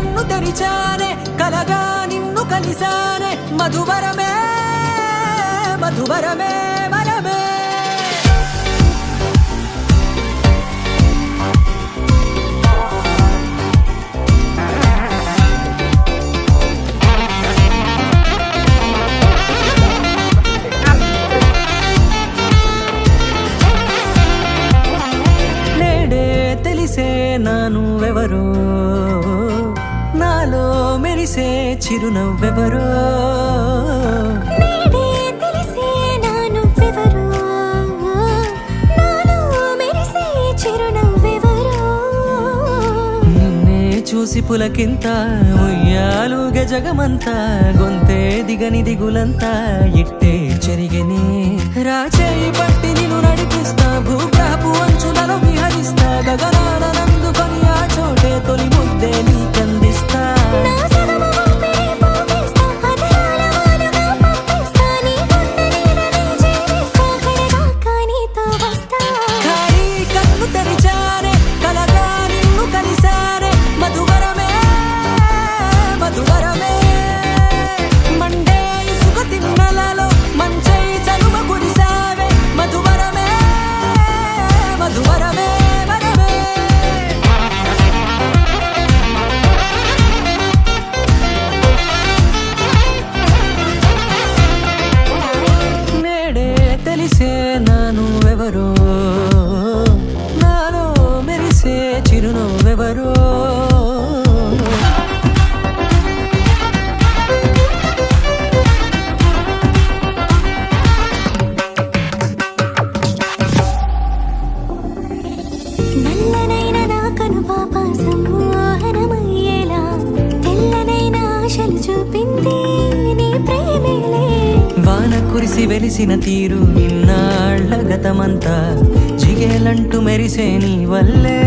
కన్ను తెరిచానే కలగా నిన్ను కలిసానే మధువరమే మధువరమే వరమే నానువెవరో నాలో మెరిసే చిరునవ్వెవరో నిన్నే చూసి పులకింత ఉయ్యాలుగ జగమంతా గొంతే దిగని దిగులంతా ఇట్టే చెరిగనే రాచేయి పట్టి నిన్ను నడిపిస్తా భూగ్రహపు అంచులలో విహరిస్తా గగనాల నందుకొని ఆ చోటే తొలి ముద్దే నీకందిస్తా ఖాళీ కన్ను తెరిచానే కలగా నిన్ను కలిసానే మధువరమే మధువరమే మండే ఇసుక తిన్నలలో మంచై చలువ కురిసావే మధువరమే మధువరమే వరమే నేడే తెలిసే నానువెవరో నాలో మెరిసే చిరునవ్వెవరో నల్లనైన నా కనుపాప సమ్మోహనమయ్యేలా తెల్లనైన ఆశలు చూపింది నీ ప్రేమేలే వాన కురిసి వెలిసిన తీరు ఇన్నాళ్ల గతమంతా జిగేలంటూ మెరిసే నీ వల్లే